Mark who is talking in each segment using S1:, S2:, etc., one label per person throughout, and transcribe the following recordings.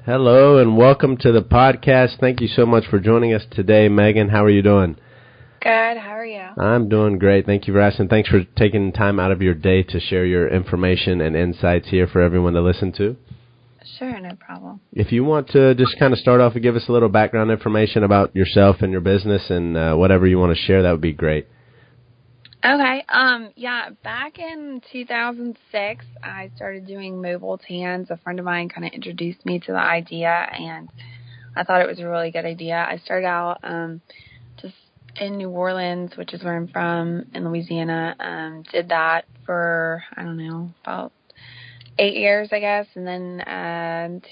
S1: Hello and welcome to the podcast. Thank you so much for joining us today, Megan. How are you doing?
S2: Good. How are you?
S1: I'm doing great. Thank you for asking. Thanks for taking time out of your day to share your information and insights here for everyone to listen to.
S2: Sure, no problem.
S1: If you want to just kind of start off and give us a little background information about yourself and your business and whatever you want to share, that would be great.
S2: Okay. Back in 2006, I started doing mobile tans. A friend of mine kind of introduced me to the idea, and I thought it was a really good idea. I started out just in New Orleans, which is where I'm from, in Louisiana. Did that for, about 8 years, I guess. And then about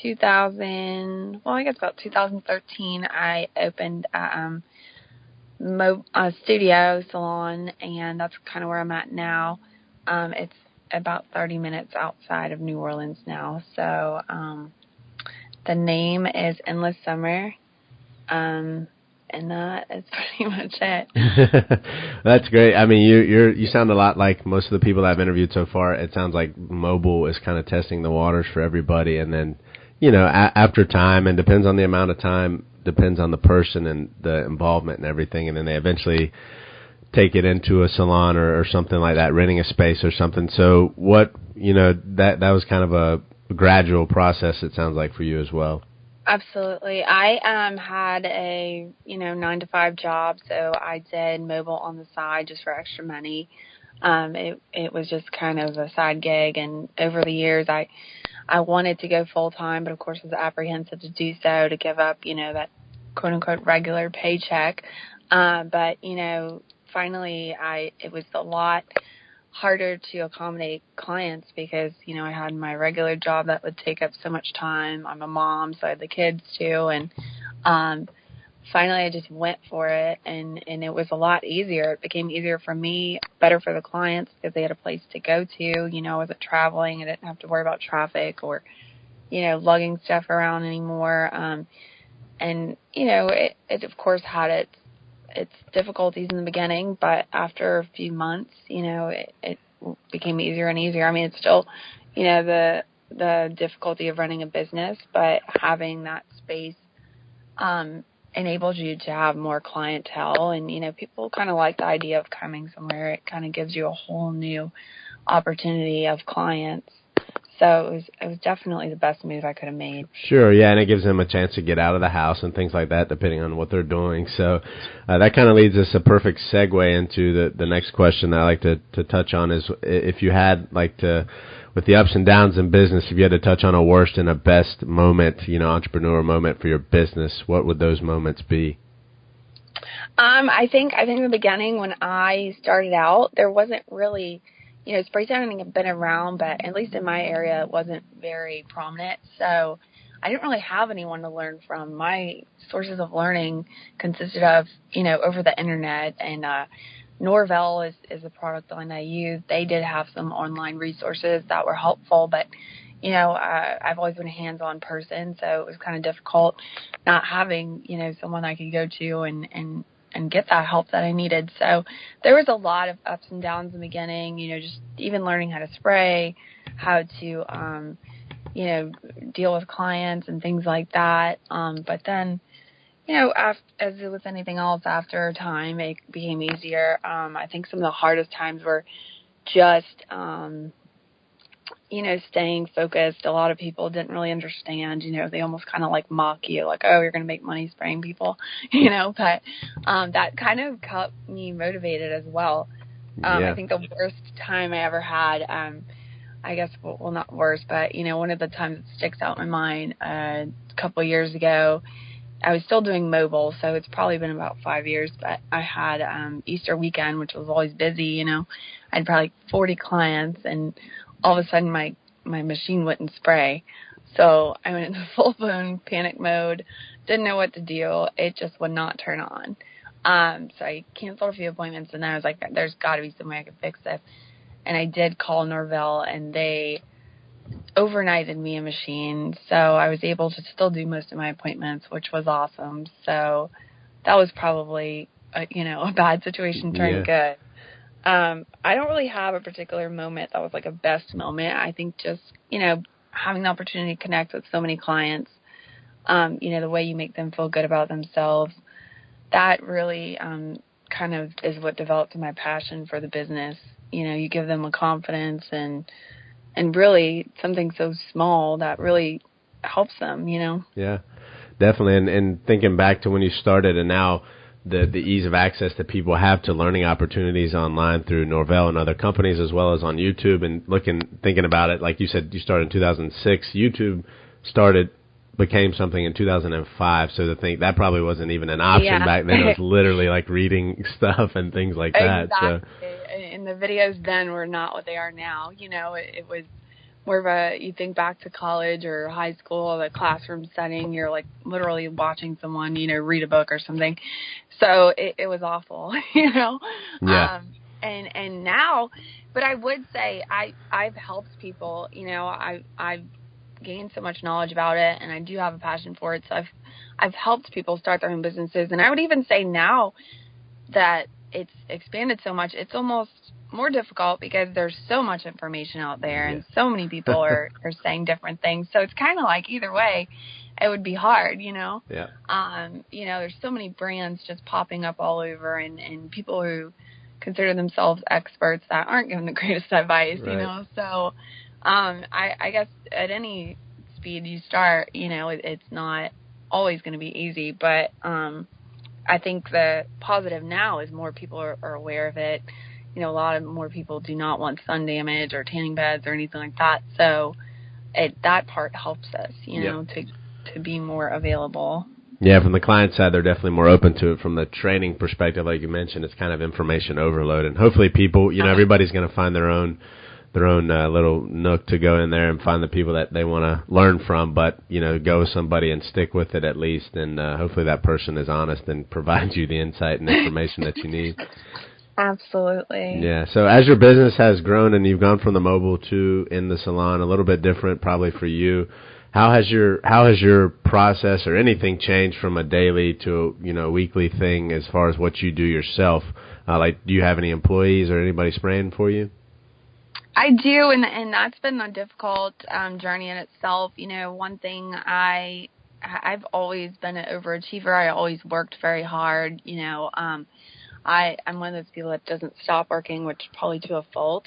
S2: 2013, I opened a studio salon, and that's kind of where I'm at now. It's about 30 minutes outside of New Orleans now. So the name is Endless Summer, and that is pretty much it.
S1: That's great. I mean, you sound a lot like most of the people I've interviewed so far. It sounds like mobile is kind of testing the waters for everybody, and then after time, and depends on the amount of time, depends on the person and the involvement and everything, and then they eventually take it into a salon or something like that, renting a space or something. So that was kind of a gradual process, it sounds like, for you as well.
S2: Absolutely. I had a 9-to-5 job, so I did mobile on the side just for extra money. It was just kind of a side gig, and over the years I wanted to go full time, but of course was apprehensive to do so, to give up that quote unquote regular paycheck. But finally it was a lot harder to accommodate clients because, I had my regular job that would take up so much time. I'm a mom, so I had the kids too. And finally I just went for it, and it was a lot easier. It became easier for me, better for the clients because they had a place to go to. I wasn't traveling. I didn't have to worry about traffic or, lugging stuff around anymore. And it of course had its difficulties in the beginning, but after a few months, it became easier and easier. I mean, it's still, the difficulty of running a business, but having that space enables you to have more clientele, and people kind of like the idea of coming somewhere. It kind of gives you a whole new opportunity of clients. So it was definitely the best move I could have made.
S1: Sure, yeah, and it gives them a chance to get out of the house and things like that, depending on what they're doing. So that kind of leads us a perfect segue into the next question that I like to touch on is, if you had with the ups and downs in business, if you had to touch on a worst and a best moment, entrepreneur moment for your business, what would those moments be?
S2: I think in the beginning when I started out, there wasn't really, spray tanning had been around, but at least in my area, it wasn't very prominent. So I didn't really have anyone to learn from. My sources of learning consisted of, over the internet, and Norvell is a product line I use. They did have some online resources that were helpful, but I've always been a hands-on person, so it was kind of difficult not having someone I could go to and get that help that I needed. So there was a lot of ups and downs in the beginning, just even learning how to spray, how to deal with clients and things like that. But then as with anything else, after time, it became easier. I think some of the hardest times were just, staying focused. A lot of people didn't really understand, they almost kind of mock you, oh, you're going to make money spraying people, but that kind of kept me motivated as well. I think the worst time I ever had, I guess, well, not worst, but, one of the times that sticks out in my mind, a couple of years ago, I was still doing mobile, so it's probably been about 5 years, but I had Easter weekend, which was always busy, I had probably 40 clients, and all of a sudden my machine wouldn't spray. So I went into full-blown panic mode, didn't know what to do. It just would not turn on. So I canceled a few appointments, and then I was like, there's got to be some way I can fix this. And I did call Norvell, and they overnighted me a machine, so I was able to still do most of my appointments, which was awesome. So that was probably a bad situation turned good. I don't really have a particular moment that was a best moment. I think just having the opportunity to connect with so many clients the way you make them feel good about themselves. That really kind of is what developed my passion for the business. You give them a confidence and really something so small that really helps them,
S1: Yeah, definitely. And thinking back to when you started and now the ease of access that people have to learning opportunities online through Norvell and other companies, as well as on YouTube, and thinking about it, like you said, you started in 2006. YouTube became something in 2005. So to think that probably wasn't even an option back then. It was literally like reading stuff and things like that.
S2: Exactly. So. And the videos then were not what they are now. It was more of you think back to college or high school, the classroom setting, you're like literally watching someone, read a book or something. So it was awful,
S1: Yeah.
S2: And now, but I would say I've helped people, I've gained so much knowledge about it, and I do have a passion for it. So I've helped people start their own businesses. And I would even say now that it's expanded so much, it's almost more difficult because there's so much information out there and so many people are saying different things. So it's kind of like either way, it would be hard,
S1: Yeah.
S2: There's so many brands just popping up all over and people who consider themselves experts that aren't giving the greatest advice,
S1: right.
S2: So I guess at any speed you start, it's not always going to be easy, but I think the positive now is more people are aware of it. A lot of more people do not want sun damage or tanning beds or anything like that. So that part helps us, to be more available.
S1: Yeah, from the client side, they're definitely more open to it. From the training perspective, like you mentioned, it's kind of information overload. And hopefully people, everybody's going to find their own little nook to go in there and find the people that they want to learn from, but, go with somebody and stick with it at least. And hopefully that person is honest and provides you the insight and information that you need.
S2: Absolutely.
S1: Yeah. So as your business has grown and you've gone from the mobile to in the salon, a little bit different probably for you, how has your process or anything changed from a daily to a weekly thing as far as what you do yourself? Do you have any employees or anybody spraying for you?
S2: I do, and that's been a difficult journey in itself. One thing I've always been an overachiever. I always worked very hard. I'm one of those people that doesn't stop working, which is probably to a fault.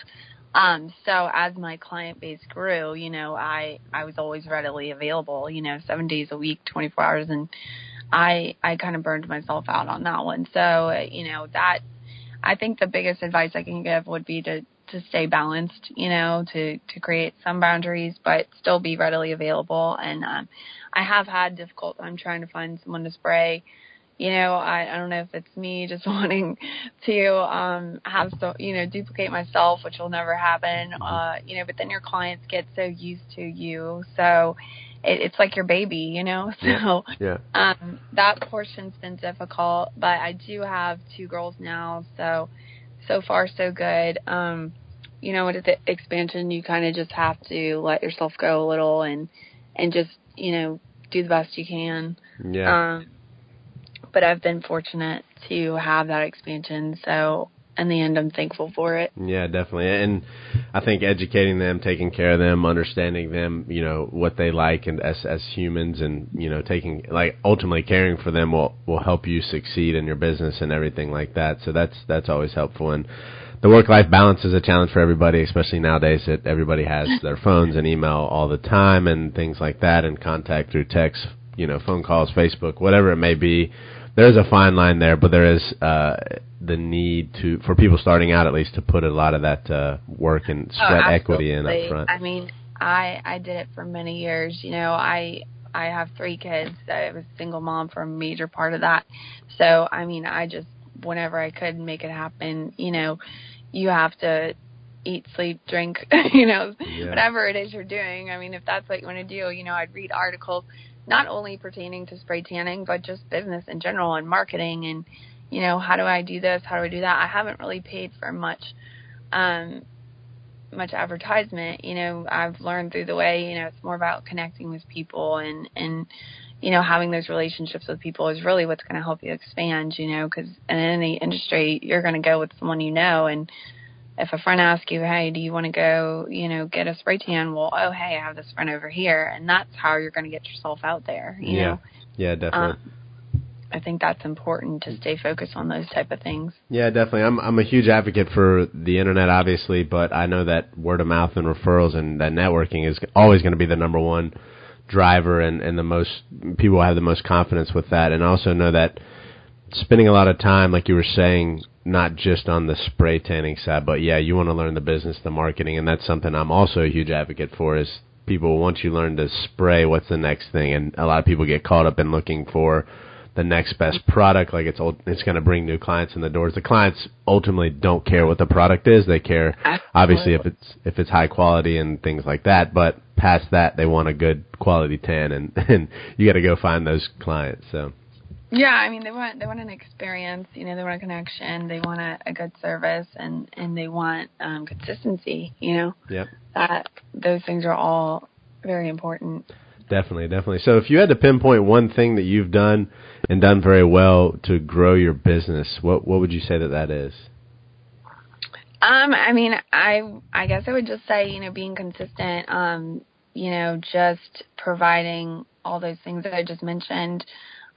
S2: So as my client base grew, I was always readily available, 7 days a week, 24 hours. And I kind of burned myself out on that one. So, that I think the biggest advice I can give would be to stay balanced, to create some boundaries, but still be readily available. And I have had difficult time trying to find someone to spray. I don't know if it's me just wanting to duplicate myself, which will never happen, but then your clients get so used to you. So it's like your baby, So that portion's been difficult, but I do have 2 girls now, so far so good. With the expansion, you kind of just have to let yourself go a little and just, do the best you can.
S1: Yeah.
S2: But I've been fortunate to have that expansion, so in the end, I'm thankful for it.
S1: Yeah, definitely. And I think educating them, taking care of them, understanding them, what they like and as humans and, ultimately caring for them will help you succeed in your business and everything like that. So that's always helpful. And the work-life balance is a challenge for everybody, especially nowadays that everybody has their phones and email all the time and things like that and contact through text, phone calls, Facebook, whatever it may be. There's a fine line there, but there is the need for people starting out at least to put a lot of that work and sweat equity in up front.
S2: I mean, I did it for many years. I have 3 kids. I was a single mom for a major part of that. So, I mean, I just, whenever I could make it happen, you have to eat, sleep, drink, whatever it is you're doing. I mean, if that's what you want to do, I'd read articles not only pertaining to spray tanning, but just business in general and marketing and, how do I do this? How do I do that? I haven't really paid for much advertisement. I've learned through the way, it's more about connecting with people and having those relationships with people is really what's going to help you expand, because in any industry, you're going to go with someone and if a friend asks you, hey, do you want to go, get a spray tan? Well, oh, hey, I have this friend over here. And that's how you're going to get yourself out there, you know?
S1: Yeah, definitely.
S2: I think that's important to stay focused on those type of things.
S1: Yeah, definitely. I'm a huge advocate for the internet, obviously, but I know that word of mouth and referrals and that networking is always going to be the number one driver, and the most people have the most confidence with that. And I also know that spending a lot of time, like you were saying, not just on the spray tanning side, but yeah, you want to learn the business, the marketing, and that's something I'm also a huge advocate for is people, once you learn to spray, what's the next thing? And a lot of people get caught up in looking for the next best product, like it's going to bring new clients in the doors. The clients ultimately don't care what the product is. They care, obviously, if it's high quality and things like that, but past that, they want a good quality tan, and you got to go find those clients, so.
S2: Yeah, I mean, they want an experience, they want a connection, they want a good service, and they want consistency,
S1: Yep.
S2: Those things are all very important.
S1: Definitely. So if you had to pinpoint one thing that you've done and done very well to grow your business, what would you say that is?
S2: I mean, I guess I would just say, being consistent, just providing all those things that I just mentioned,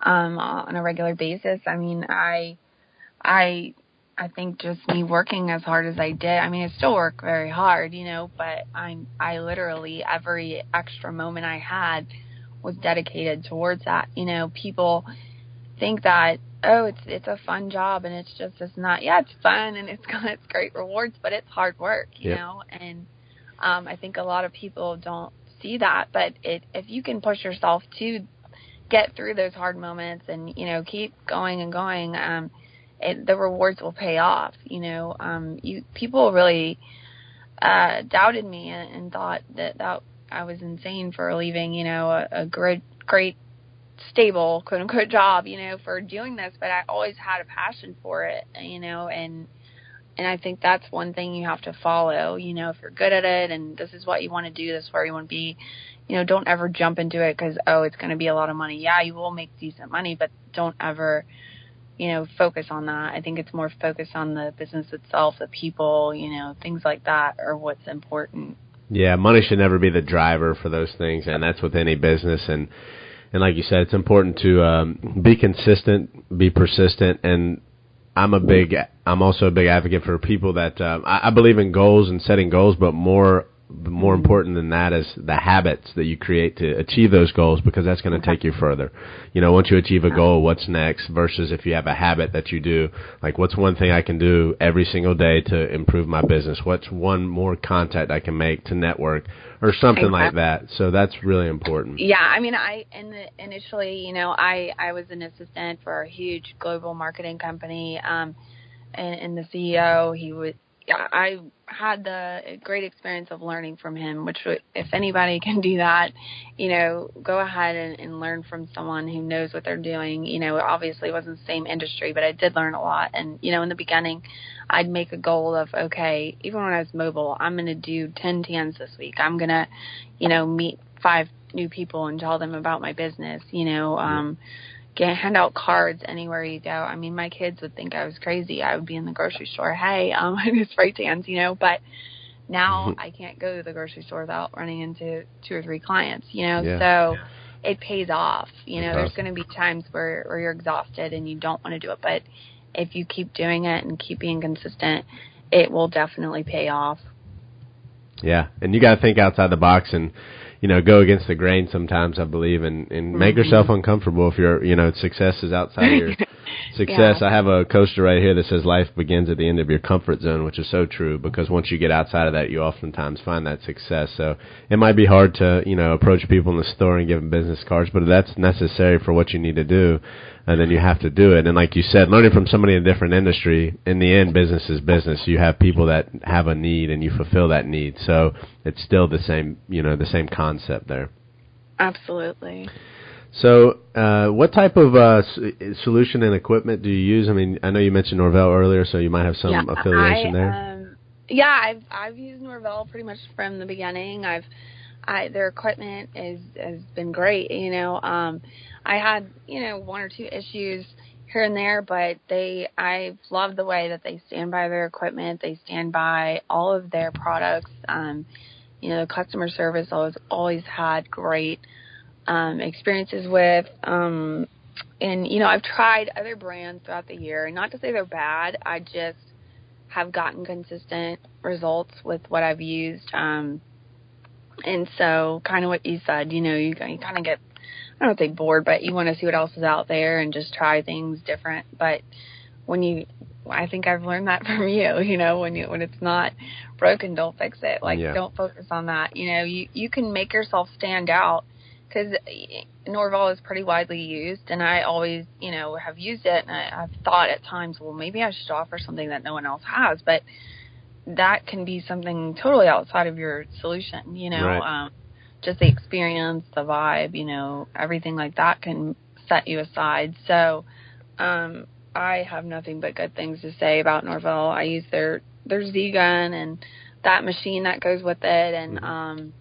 S2: on a regular basis. I mean, I think just me working as hard as I did. I mean, I still work very hard, but I literally every extra moment I had was dedicated towards that. People think that, oh, it's a fun job and it's not. Yeah, it's fun and it's great rewards, but it's hard work, you know. And I think a lot of people don't see that, but if you can push yourself to get through those hard moments and, keep going and going, the rewards will pay off. People really doubted me and thought that I was insane for leaving, a great, stable, quote unquote job, for doing this. But I always had a passion for it, and I think that's one thing you have to follow. If you're good at it and this is what you want to do, this is where you want to be. Don't ever jump into it because, it's going to be a lot of money. Yeah, you will make decent money, but don't ever, focus on that. I think it's more focused on the business itself, the people, things like that are what's important.
S1: Yeah, money should never be the driver for those things, and that's with any business. And like you said, it's important to be consistent, be persistent, and I'm also a big advocate for people that I believe in goals and setting goals, but more important than that is the habits that you create to achieve those goals, because that's going to take you further. Once you achieve a goal, what's next, versus if you have a habit that you do, like what's one thing I can do every single day to improve my business? What's one more contact I can make to network or something like that? So that's really important.
S2: Yeah, I mean, initially, I was an assistant for a huge global marketing company, and the CEO, I had the great experience of learning from him, which if anybody can do that, go ahead and learn from someone who knows what they're doing. Obviously it wasn't the same industry, but I did learn a lot. And, in the beginning, I'd make a goal of, okay, even when I was mobile, I'm going to do 10 tans this week. I'm going to, meet 5 new people and tell them about my business, hand out cards anywhere you go. I mean, my kids would think I was crazy. I would be in the grocery store, hey, I do spray tans, but now I can't go to the grocery store without running into 2 or 3 clients, so it pays off. There's going to be times where you're exhausted and you don't want to do it, but if you keep doing it and keep being consistent, it will definitely pay off. Yeah,
S1: and you got to think outside the box and go against the grain sometimes, I believe, and make yourself uncomfortable if your, success is outside of your success. I have a coaster right here that says life begins at the end of your comfort zone, which is so true, because once you get outside of that, you oftentimes find that success. So it might be hard to, approach people in the store and give them business cards, but that's necessary for what you need to do, and then you have to do it. And like you said, learning from somebody in a different industry, in the end, business is business. You have people that have a need, and you fulfill that need. So it's still the same, the same concept there.
S2: Absolutely.
S1: So what type of solution and equipment do you use? I mean, I know you mentioned Norvell earlier, so you might have some affiliation there.
S2: I've used Norvell pretty much from the beginning. Their equipment has been great. I had 1 or 2 issues here and there, but I've loved the way that they stand by their equipment. They stand by all of their products. The customer service always had great experiences with. And I've tried other brands throughout the year. Not to say they're bad. I just have gotten consistent results with what I've used. And so kind of what you said, you kind of get, I don't want to say bored, but you want to see what else is out there and just try things different. But I think I've learned that from you, when it's not broken, don't fix it. Don't focus on that. You can make yourself stand out, because Norval is pretty widely used, and I always, have used it, and I've thought at times, well, maybe I should offer something that no one else has, but that can be something totally outside of your solution,
S1: Right.
S2: Just the experience, the vibe, everything like that can set you aside. So I have nothing but good things to say about Norval. I use their Z-Gun and that machine that goes with it, and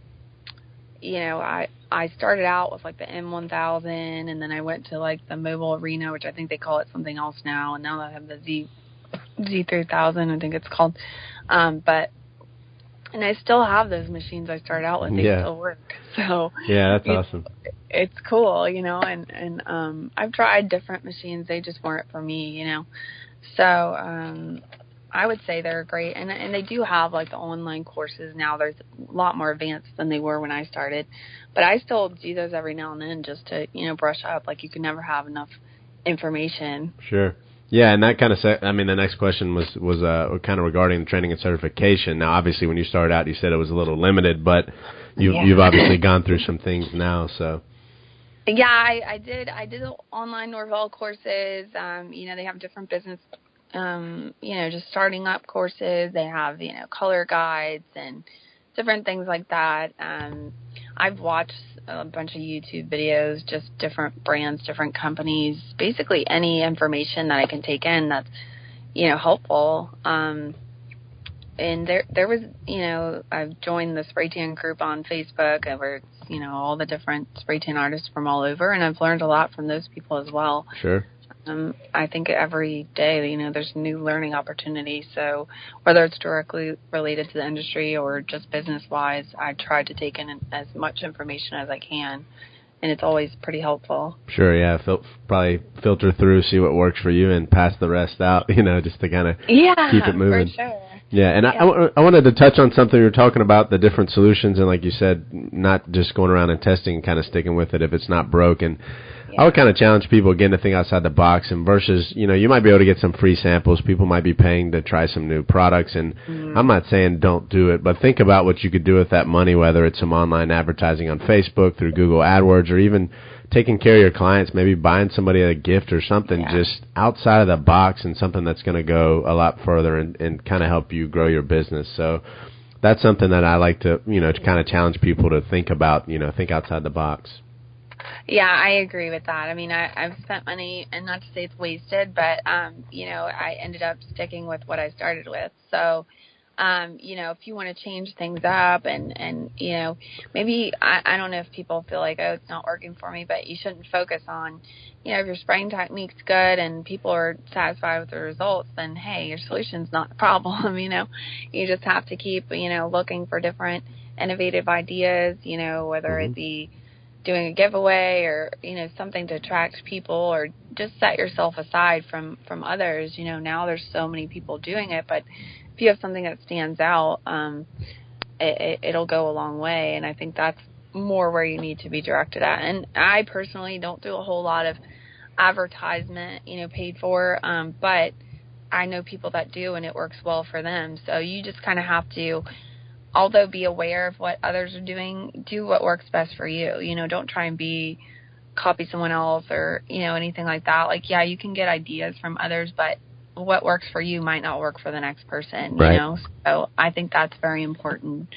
S2: I started out with the M1000, and then I went to the mobile arena, which I think they call it something else now, and now I have the Z3000, I think it's called. And I still have those machines I started out with. They still work. So
S1: yeah, that's awesome.
S2: It's cool, and I've tried different machines. They just weren't for me, So I would say they're great, and they do have the online courses now. There's a lot more advanced than they were when I started, but I still do those every now and then just to brush up. You can never have enough information.
S1: Sure. Yeah, and that kind of the next question was kind of regarding training and certification. Now, obviously, when you started out, you said it was a little limited, but you've obviously gone through some things now. So.
S2: Yeah, I did online Norval courses. They have different business. Just starting up courses. They have, color guides and different things like that. I've watched a bunch of YouTube videos, just different brands, different companies, basically any information that I can take in that's, helpful. And there was, I've joined the spray tan group on Facebook where it's, all the different spray tan artists from all over, and I've learned a lot from those people as well.
S1: Sure.
S2: I think every day, there's new learning opportunities. So whether it's directly related to the industry or just business-wise, I try to take in as much information as I can, and it's always pretty helpful.
S1: Sure, yeah. Probably filter through, see what works for you, and pass the rest out, just to kind of keep it moving.
S2: For sure.
S1: Yeah, and yeah. I wanted to touch on something you were talking about, the different solutions, and like you said, not just going around and testing and kind of sticking with it if it's not broken. I would kind of challenge people, again, to think outside the box, and versus, you might be able to get some free samples. People might be paying to try some new products, and I'm not saying don't do it, but think about what you could do with that money, whether it's some online advertising on Facebook, through Google AdWords, or even taking care of your clients, maybe buying somebody a gift or something just outside of the box, and something that's going to go a lot further and kind of help you grow your business. So that's something that I like to, to kind of challenge people to think about, think outside the box.
S2: Yeah, I agree with that. I mean, I've spent money, and not to say it's wasted, but, I ended up sticking with what I started with. So, if you want to change things up and maybe, I don't know if people feel like, oh, it's not working for me, but you shouldn't focus on, if your spraying technique's good and people are satisfied with the results, then, hey, your solution's not the problem, You just have to keep, looking for different innovative ideas, whether it be doing a giveaway or, something to attract people, or just set yourself aside from others. Now there's so many people doing it, but if you have something that stands out, it'll go a long way. And I think that's more where you need to be directed at. And I personally don't do a whole lot of advertisement, paid for, but I know people that do, and it works well for them. So you just kind of have to, although be aware of what others are doing, do what works best for you. Don't try and copy someone else or, anything like that. You can get ideas from others, but what works for you might not work for the next person, So I think that's very important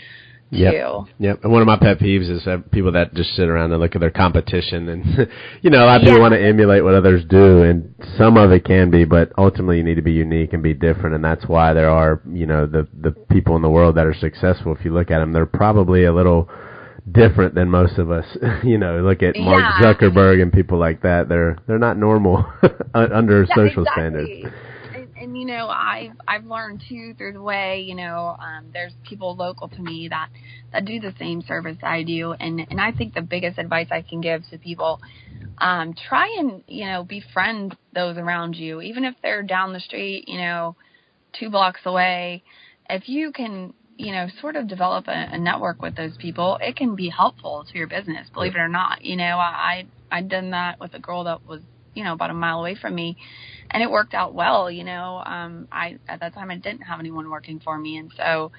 S2: too.
S1: Yep. And one of my pet peeves is people that just sit around and look at their competition, and a lot of people want to emulate what others do, and some of it can be, but ultimately you need to be unique and be different, and that's why there are, the people in the world that are successful. If you look at them, they're probably a little different than most of us. Look at Mark Zuckerberg and people like that. They're not normal under social standards.
S2: And I've learned too through the way, there's people local to me that do the same service I do. And I think the biggest advice I can give to people, try and, befriend those around you, even if they're down the street, 2 blocks away. If you can, sort of develop a network with those people, it can be helpful to your business, believe it or not. I'd done that with a girl that was, about a mile away from me, and it worked out well. At that time I didn't have anyone working for me. And so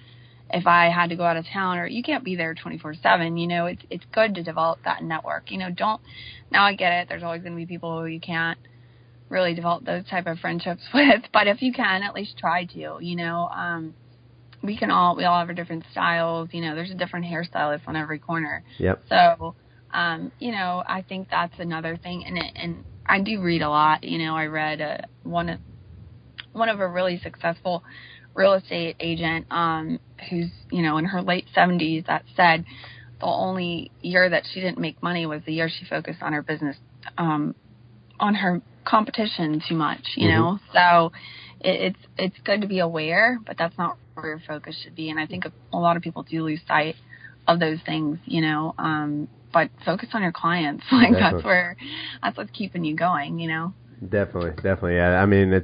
S2: if I had to go out of town, or you can't be there 24/7, it's good to develop that network. Now I get it. There's always going to be people who you can't really develop those type of friendships with, but if you can, at least try to, we all have our different styles. There's a different hairstylist on every corner.
S1: Yep.
S2: So, I think that's another thing. And I do read a lot. I read one of a really successful real estate agent, who's, in her late 70s, that said the only year that she didn't make money was the year she focused on her business, on her competition too much, So it's good to be aware, but that's not where your focus should be. And I think a lot of people do lose sight of those things, but focus on your clients. Like that's what's keeping you going,
S1: Definitely. Yeah. I mean,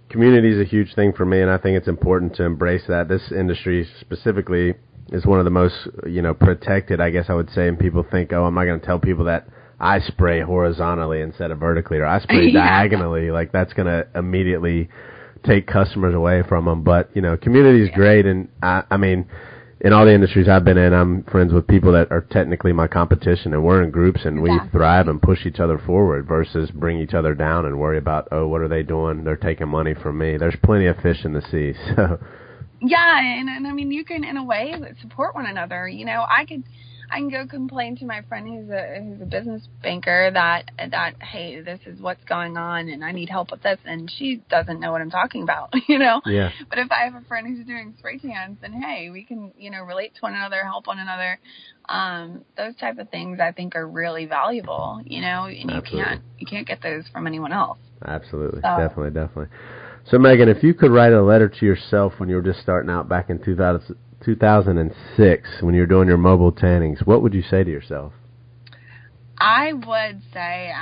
S1: community is a huge thing for me, and I think it's important to embrace that. This industry specifically is one of the most, protected, I guess I would say, and people think, oh, I'm not going to tell people that I spray horizontally instead of vertically, or I spray diagonally. Like, that's going to immediately take customers away from them. But, community is great, and I mean, in all the industries I've been in, I'm friends with people that are technically my competition, and we're in groups, and we thrive and push each other forward versus bring each other down and worry about, oh, what are they doing? They're taking money from me. There's plenty of fish in the sea. So.
S2: Yeah, and I mean, you can, in a way, support one another. I can go complain to my friend who's a business banker that hey, this is what's going on, and I need help with this, and she doesn't know what I'm talking about,
S1: Yeah.
S2: But if I have a friend who's doing spray tans, then hey, we can relate to one another, help one another. Those type of things I think are really valuable, and
S1: Absolutely.
S2: you can't get those from anyone else.
S1: Absolutely, definitely. So Megan, if you could write a letter to yourself when you were just starting out back in 2006, when you were doing your mobile tannings, what would you say to yourself?
S2: I would say,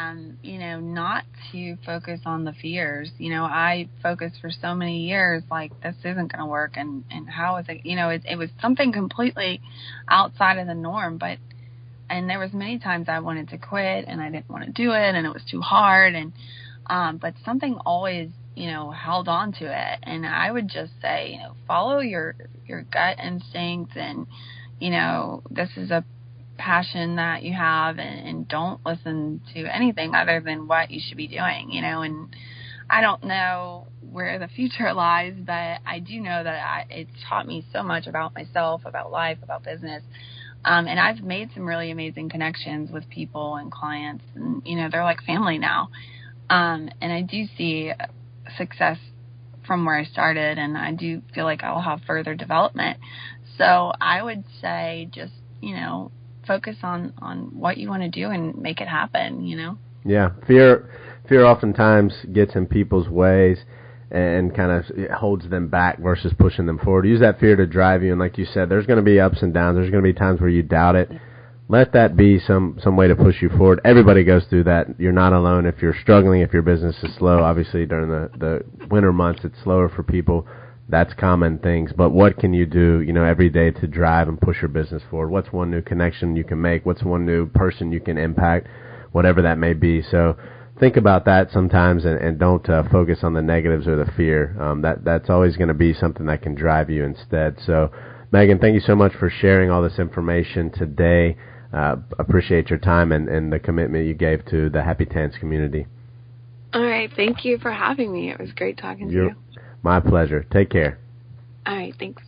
S2: not to focus on the fears. I focused for so many years, like, this isn't going to work, and how is it, it was something completely outside of the norm, and there was many times I wanted to quit, and I didn't want to do it, and it was too hard, but something always, held on to it. And I would just say, follow your gut instincts, and, this is a passion that you have, and don't listen to anything other than what you should be doing, and I don't know where the future lies, but I do know that it's taught me so much about myself, about life, about business. And I've made some really amazing connections with people and clients, and, they're like family now. And I do see success from where I started, and I do feel like I'll have further development. So I would say just, focus on what you want to do and make it happen,
S1: Yeah. Fear oftentimes gets in people's ways and kind of holds them back versus pushing them forward. Use that fear to drive you, and like you said, there's going to be ups and downs. There's going to be times where you doubt it. Let that be some way to push you forward. Everybody goes through that. You're not alone. If you're struggling, if your business is slow, obviously during the winter months it's slower for people. That's common things. But what can you do, every day to drive and push your business forward? What's one new connection you can make? What's one new person you can impact? Whatever that may be. So think about that sometimes, and don't focus on the negatives or the fear. That's always going to be something that can drive you instead. So, Megan, thank you so much for sharing all this information today. Appreciate your time and the commitment you gave to the Happy Tans community.
S2: All right. Thank you for having me. It was great talking to you.
S1: My pleasure. Take care.
S2: All right. Thanks.